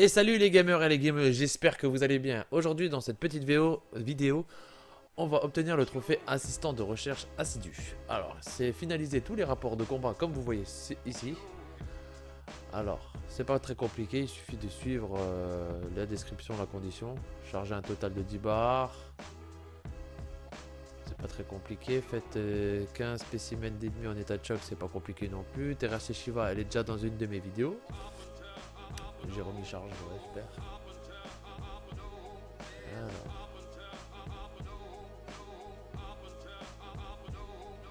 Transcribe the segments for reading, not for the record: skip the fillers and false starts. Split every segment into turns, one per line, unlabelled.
Et salut les gamers et les gameuses, j'espère que vous allez bien. Aujourd'hui dans cette petite vidéo, on va obtenir le trophée assistant de recherche assidu. Alors, c'est finaliser tous les rapports de combat comme vous voyez ici. Alors, c'est pas très compliqué, il suffit de suivre la description, la condition. Charger un total de 10 barres. C'est pas très compliqué, faites 15 spécimens d'ennemis en état de choc, c'est pas compliqué non plus. Terrasser Shiva, elle est déjà dans une de mes vidéos. J'ai remis charge, ouais, super. Alors,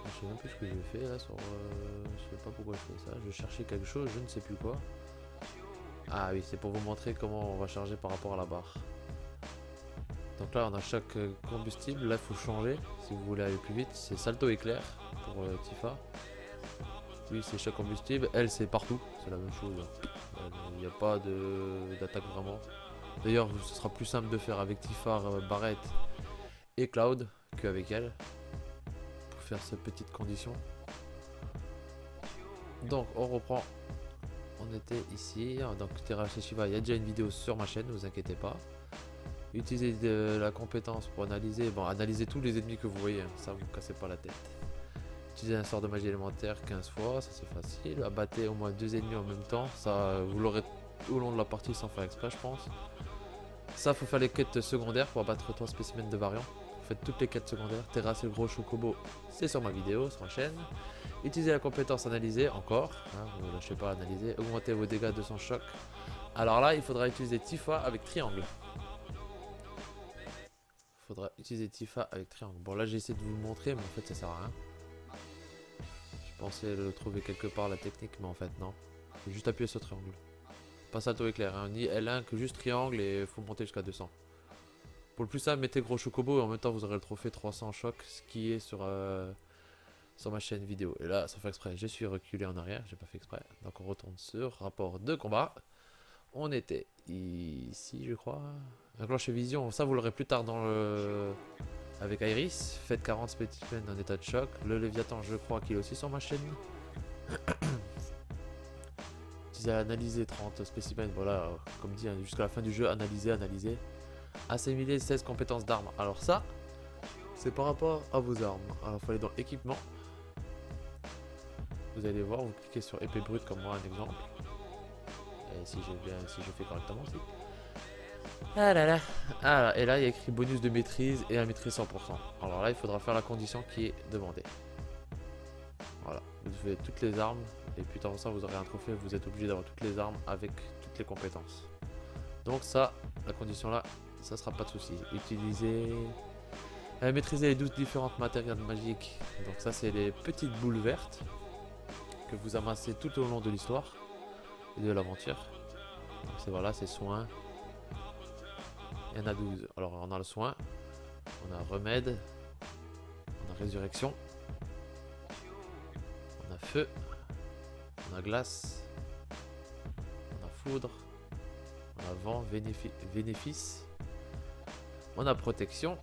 je sais même plus ce que j'ai fait là sur. Je sais pas pourquoi je fais ça. Je cherchais quelque chose, je ne sais plus quoi. Ah oui, c'est pour vous montrer comment on va charger par rapport à la barre. Donc là, on a chaque combustible. Là, il faut changer si vous voulez aller plus vite. C'est salto éclair pour Tifa. Oui, c'est chaque combustible. Elle, c'est partout. C'est la même chose. Il n'y a pas d'attaque vraiment. D'ailleurs, ce sera plus simple de faire avec Tifa, Barrett et Cloud qu'avec elle. Pour faire cette petite condition. Donc, on reprend. On était ici. Donc, Terra chez Shiva, il y a déjà une vidéo sur ma chaîne, ne vous inquiétez pas. Utilisez la compétence pour analyser. Bon, analysez tous les ennemis que vous voyez, hein, ça vous cassez pas la tête. Utilisez un sort de magie élémentaire 15 fois, ça c'est facile. Abattez au moins 2 ennemis en même temps, ça vous l'aurez au long de la partie sans faire exprès, je pense. Ça, faut faire les quêtes secondaires pour abattre 3 spécimens de variants. Vous faites toutes les quêtes secondaires. Terrasser le gros chocobo, c'est sur ma vidéo, sur ma chaîne. Utilisez la compétence analyser encore, hein, ne lâchez pas analyser. Augmentez vos dégâts de son choc. Alors là, il faudra utiliser Tifa avec triangle. Faudra utiliser Tifa avec triangle. Bon, là j'ai essayé de vous le montrer, mais en fait ça sert à rien. Je pensais le trouver quelque part la technique, mais en fait non. Faut juste appuyer sur triangle. Pas salto éclair, hein, ni L1 que juste triangle et faut monter jusqu'à 200. Pour le plus simple, mettez gros chocobo et en même temps vous aurez le trophée 300 choc, ce qui est sur ma chaîne vidéo. Et là, sans faire exprès, je suis reculé en arrière, j'ai pas fait exprès. Donc on retourne sur rapport de combat. On était ici, je crois. Enclencher vision, ça vous l'aurez plus tard dans le. Avec Iris. Faites 40 spécimens en état de choc. Le Léviathan, je crois qu'il est aussi sur ma chaîne. Utilisez analyser 30 spécimens. Voilà, comme dit, jusqu'à la fin du jeu, analyser. Assimiler 16 compétences d'armes. Alors ça, c'est par rapport à vos armes. Alors il faut aller dans équipement. Vous allez voir, vous cliquez sur épée brute comme moi, un exemple. Et si je fais correctement aussi. Ah là là. Ah là, et là il y a écrit bonus de maîtrise et un maîtrise 100%. Alors là il faudra faire la condition qui est demandée. Voilà, vous faites toutes les armes et puis avant ça vous aurez un trophée, vous êtes obligé d'avoir toutes les armes avec toutes les compétences. Donc ça, la condition là, ça sera pas de souci. Utiliser, maîtriser les 12 différentes matériaux magiques. Donc ça c'est les petites boules vertes que vous amassez tout au long de l'histoire et de l'aventure. Donc c'est voilà, c'est soin. Il y en a 12. Alors on a le soin, on a remède, on a résurrection, on a feu, on a glace, on a foudre, on a vent, bénéfice, on a protection,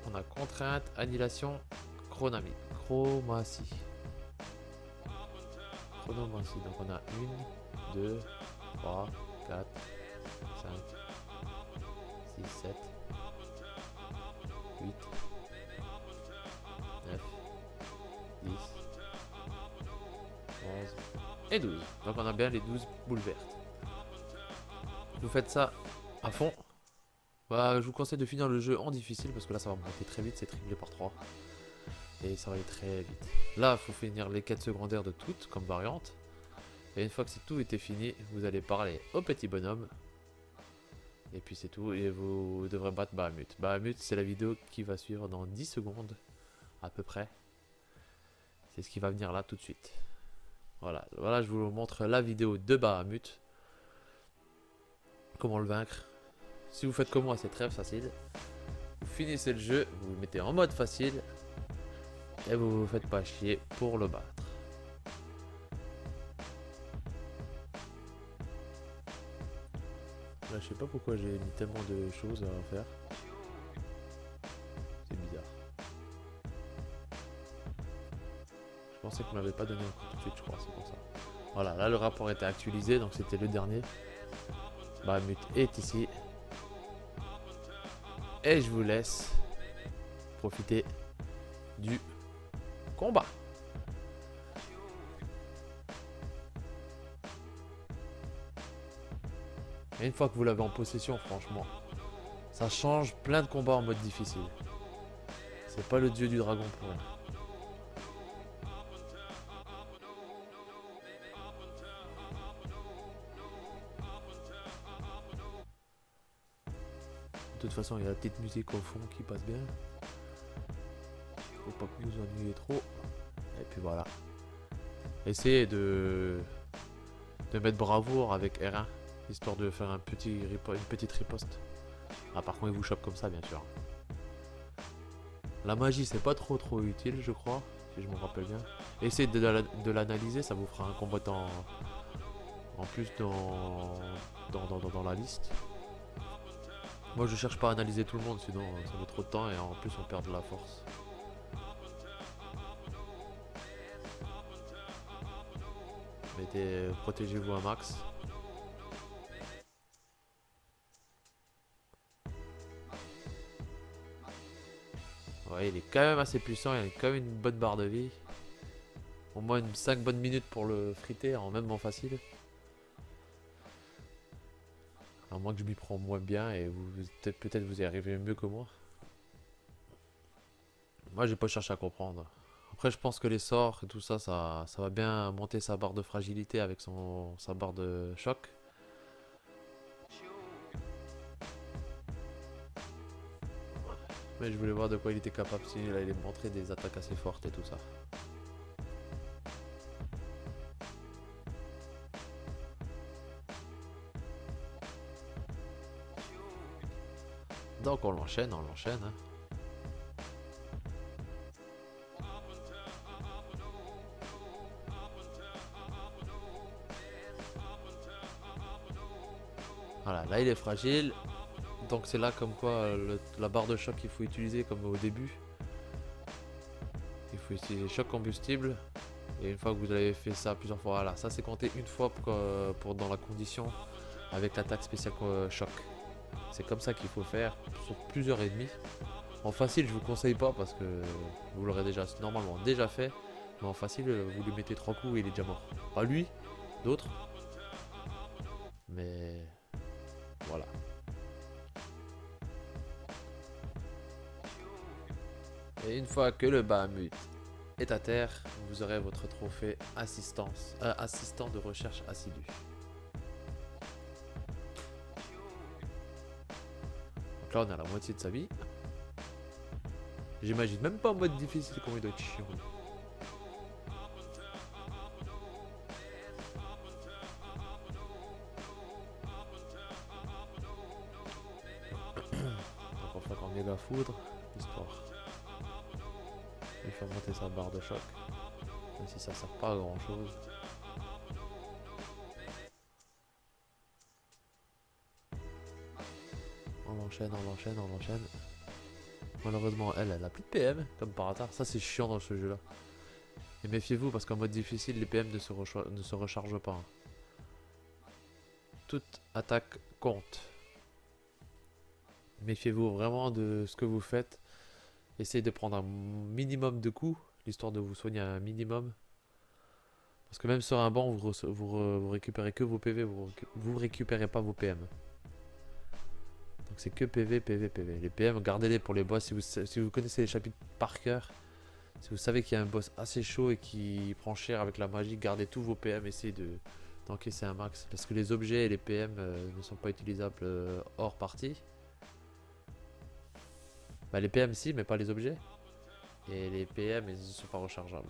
on a contrainte, annihilation, chromatie. Donc on a 1, 2, 3, 4, 5, 6, 7, 8, 9, 10, 11 et 12. Donc on a bien les 12 boules vertes. Vous faites ça à fond. Bah, je vous conseille de finir le jeu en difficile parce que là ça va monter très vite, c'est triplé par 3. Et ça va aller très vite. Là, il faut finir les quêtes secondaires de toutes comme variante. Et une fois que c'est tout été fini, vous allez parler au petit bonhomme. Et puis c'est tout, et vous devrez battre Bahamut. Bahamut, c'est la vidéo qui va suivre dans 10 secondes, à peu près. C'est ce qui va venir là tout de suite. Voilà, je vous montre la vidéo de Bahamut. Comment le vaincre. Si vous faites comme moi, c'est très facile. Vous finissez le jeu, vous le mettez en mode facile. Et vous vous faites pas chier pour le battre. Là, je sais pas pourquoi j'ai mis tellement de choses à faire. C'est bizarre. Je pensais qu'il m'avait pas donné encore tout de suite, je crois, c'est pour ça. Voilà, là le rapport était actualisé, donc c'était le dernier. Bahamut est ici. Et je vous laisse profiter du combat. Et une fois que vous l'avez en possession, franchement, ça change plein de combats en mode difficile. C'est pas le dieu du dragon pour rien. De toute façon, il y a la petite musique au fond qui passe bien. Faut pas que vous ennuyez trop. Et puis voilà. Essayez de mettre bravoure avec R1, histoire de faire une petite riposte. Ah, par contre, il vous chope comme ça, bien sûr. La magie, c'est pas trop utile, je crois, si je me rappelle bien. Essayez de l'analyser, ça vous fera un combattant en plus dans la liste. Moi, je cherche pas à analyser tout le monde, sinon ça met trop de temps et en plus on perd de la force. Protégez-vous un max. Ouais, il est quand même assez puissant, il a quand même une bonne barre de vie. Au moins 5 bonnes minutes pour le friter, même en facile. À moins que je m'y prends moins bien et peut-être vous y arrivez mieux que moi. Moi, j'ai pas cherché à comprendre. Après, je pense que les sorts et tout ça, ça va bien monter sa barre de fragilité avec sa barre de choc. Mais je voulais voir de quoi il était capable si il allait montrer des attaques assez fortes et tout ça. Donc on l'enchaîne. Hein. Voilà, là il est fragile. Donc c'est là comme quoi la barre de choc qu'il faut utiliser comme au début. Il faut utiliser choc combustible. Et une fois que vous avez fait ça plusieurs fois, voilà, ça c'est compté une fois pour dans la condition avec l'attaque spéciale choc. C'est comme ça qu'il faut faire sur plusieurs ennemis. En facile, je vous conseille pas parce que vous l'aurez normalement déjà fait. Mais en facile, vous lui mettez 3 coups et il est déjà mort. Pas lui, d'autres. Mais voilà. Et une fois que le Bahamut est à terre, vous aurez votre trophée assistant de recherche assidu. Donc là, on est à la moitié de sa vie. J'imagine même pas en mode difficile comment il doit être chiant. Donc on va faire en méga foudre, histoire de lui faire monter sa barre de choc. Même si ça sert pas à grand chose. On enchaîne. Malheureusement, elle a plus de PM, comme par hasard. Ça, c'est chiant dans ce jeu-là. Et méfiez-vous, parce qu'en mode difficile, les PM ne se rechargent pas. Hein. Toute attaque compte. Méfiez-vous vraiment de ce que vous faites. Essayez de prendre un minimum de coups, l'histoire de vous soigner un minimum. Parce que même sur un banc, vous récupérez que vos PV, vous récupérez pas vos PM. Donc c'est que PV. Les PM, gardez-les pour les boss. Si vous connaissez les chapitres par cœur, si vous savez qu'il y a un boss assez chaud et qui prend cher avec la magie, gardez tous vos PM, essayez d'encaisser un max. Parce que les objets et les PM ne sont pas utilisables hors partie. Bah les PM si, mais pas les objets. Et les PM, ils ne sont pas rechargeables.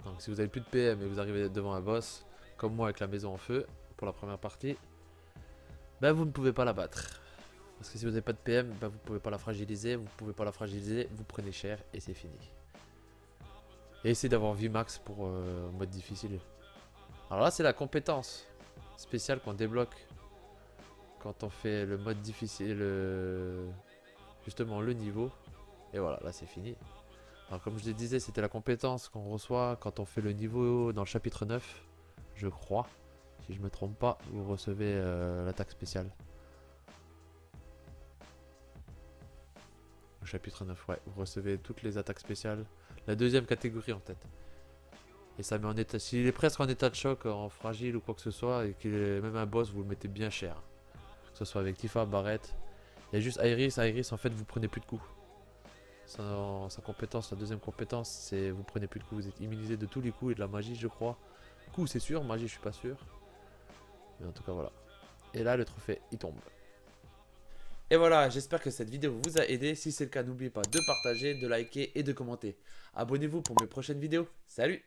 Donc si vous avez plus de PM et vous arrivez devant un boss, comme moi avec la maison en feu, pour la première partie, bah vous ne pouvez pas la battre. Parce que si vous n'avez pas de PM, bah vous ne pouvez pas la fragiliser, vous prenez cher et c'est fini. Et essayez d'avoir vie max pour mode difficile. Alors là c'est la compétence spéciale qu'on débloque quand on fait le mode difficile, justement le niveau. Et voilà, là c'est fini. Alors comme je le disais, c'était la compétence qu'on reçoit quand on fait le niveau dans le chapitre 9, je crois. Si je me trompe pas, vous recevez l'attaque spéciale. Au chapitre 9, ouais, vous recevez toutes les attaques spéciales. La deuxième catégorie en tête. Et ça met en état. S'il est presque en état de choc, en fragile ou quoi que ce soit, et qu'il est même un boss, vous le mettez bien cher. Que ce soit avec Tifa, Barrett. Il y a juste Iris. Iris, en fait, vous prenez plus de coups. Sa compétence, la deuxième compétence, c'est vous prenez plus de coups. Vous êtes immunisé de tous les coups et de la magie, je crois. Coup, c'est sûr. Magie, je suis pas sûr. Mais en tout cas, voilà. Et là, le trophée, il tombe. Et voilà, j'espère que cette vidéo vous a aidé. Si c'est le cas, n'oubliez pas de partager, de liker et de commenter. Abonnez-vous pour mes prochaines vidéos. Salut!